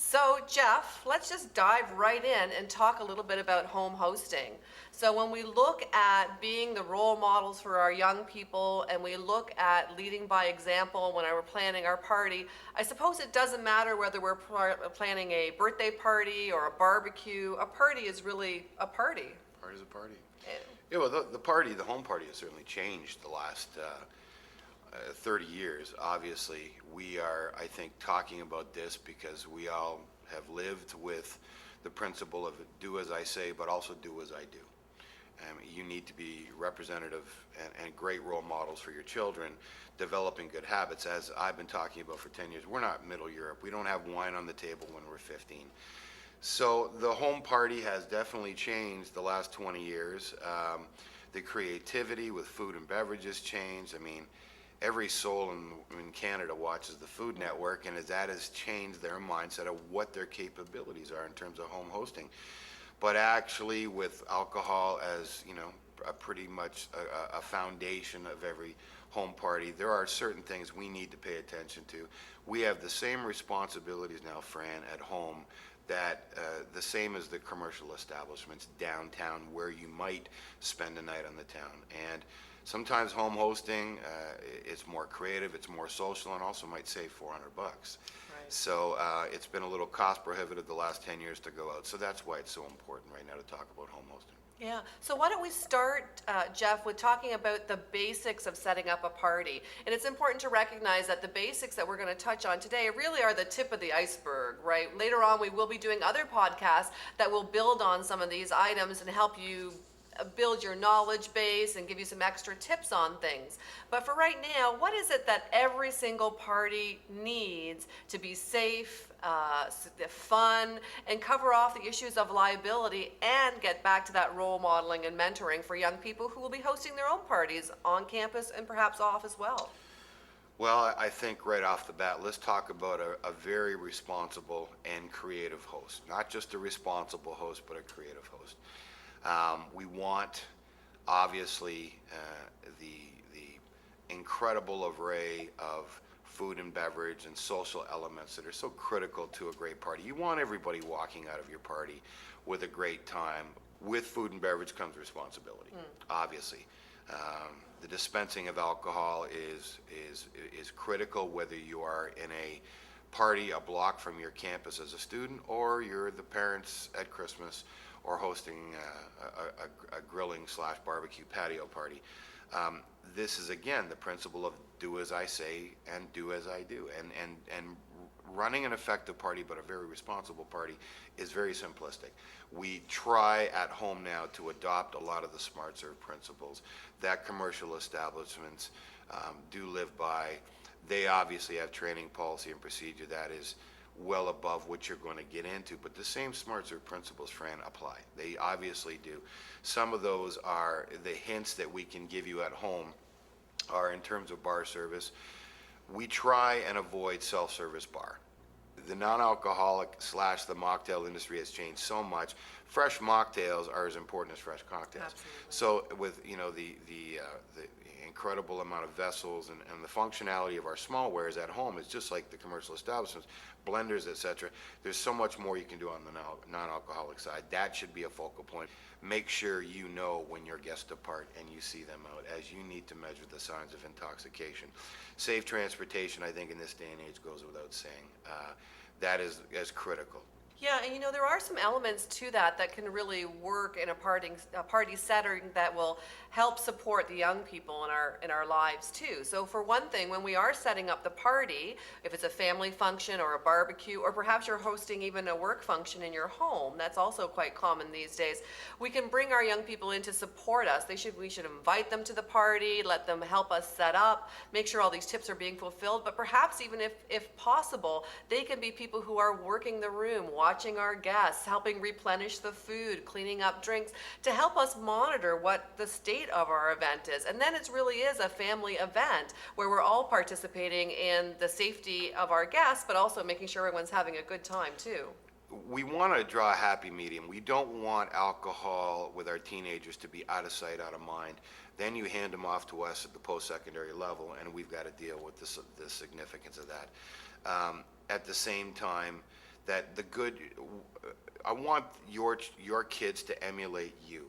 So, Jeff, let's just dive right in and talk a little bit about home hosting. So, when we look at being the role models for our young people and we look at leading by example when we're planning our party, I suppose it doesn't matter whether we're planning a birthday party or a barbecue. A party is really a party. Party's a party. Eh, Yeah, well, the home party has certainly changed the last 30 years. Obviously, we are, I think, talking about this because we all have lived with the principle of do as I say, but also do as I do. You need to be representative and great role models for your children, developing good habits. As I've been talking about for 10 years, we're not Middle Europe. We don't have wine on the table when we're 15. So the home party has definitely changed the last 20 years. The creativity with food and beverages changed. I mean, every soul in Canada watches the Food Network, and that has changed their mindset of what their capabilities are in terms of home hosting. But actually, with alcohol as a pretty much a foundation of every home party, there are certain things we need to pay attention to. We have the same responsibilities now, Fran, at home that the same as the commercial establishments downtown where you might spend a night on the town. And sometimes home hosting is more creative, it's more social, and also might save $400. Right. So it's been a little cost prohibitive the last 10 years to go out. So that's why it's so important right now to talk about home hosting. Yeah. So why don't we start, Jeff, with talking about the basics of setting up a party? And it's important to recognize that the basics that we're going to touch on today really are the tip of the iceberg, right? Later on, we will be doing other podcasts that will build on some of these items and help you build your knowledge base and give you some extra tips on things. But for right now, what is it that every single party needs to be safe, fun, and cover off the issues of liability and get back to that role modeling and mentoring for young people who will be hosting their own parties on campus and perhaps off as well? Well, I think right off the bat, let's talk about a very responsible and creative host. Not just a responsible host, but a creative host. We want, obviously, the incredible array of food and beverage and social elements that are so critical to a great party. You want everybody walking out of your party with a great time. With food and beverage comes responsibility, obviously. The dispensing of alcohol is critical, whether you are in a party a block from your campus as a student or you're the parents at Christmas or hosting a grilling / barbecue patio party. This is, again, the principle of do as I say and do as I do. And running an effective party, but a very responsible party, is very simplistic. We try at home now to adopt a lot of the Smart Serve principles that commercial establishments do live by. They obviously have training, policy, and procedure that is well above what you're going to get into, but the same Smart Serve principles, Fran, apply. They obviously do. Some of those are the hints that we can give you at home are in terms of bar service. We try and avoid self-service bar. The non-alcoholic / the mocktail industry has changed so much. Fresh mocktails are as important as fresh cocktails. Absolutely. So with the incredible amount of vessels and the functionality of our small wares at home is just like the commercial establishments, blenders, etc. There's so much more you can do on the non-alcoholic side. That should be a focal point. Make sure you know when your guests depart and you see them out, as you need to measure the signs of intoxication. Safe transportation, I think, in this day and age goes without saying. That is critical. Yeah, and there are some elements to that can really work in a party setting that will help support the young people in our lives too. So for one thing, when we are setting up the party, if it's a family function or a barbecue, or perhaps you're hosting even a work function in your home, that's also quite common these days, we can bring our young people in to support us. We should invite them to the party, let them help us set up, make sure all these tips are being fulfilled, but perhaps even if possible, they can be people who are working the room, watching our guests, helping replenish the food, cleaning up drinks, to help us monitor what the state of our event is. And then it really is a family event where we're all participating in the safety of our guests, but also making sure everyone's having a good time too. We want to draw a happy medium. We don't want alcohol with our teenagers to be out of sight, out of mind. Then you hand them off to us at the post-secondary level, and we've got to deal with the significance of that. At the same time, that the good, I want your kids to emulate you.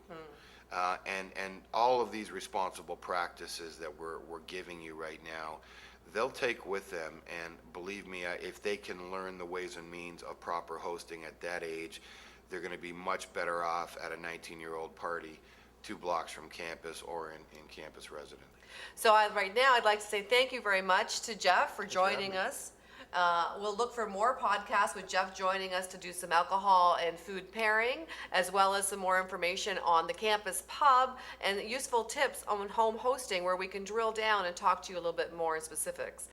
And all of these responsible practices that we're giving you right now, they'll take with them, and believe me, if they can learn the ways and means of proper hosting at that age, they're going to be much better off at a 19-year-old party 2 blocks from campus or in campus resident. So right now, I'd like to say thank you very much to Jeff for joining us. We'll look for more podcasts with Jeff joining us to do some alcohol and food pairing, as well as some more information on the campus pub and useful tips on home hosting, where we can drill down and talk to you a little bit more in specifics.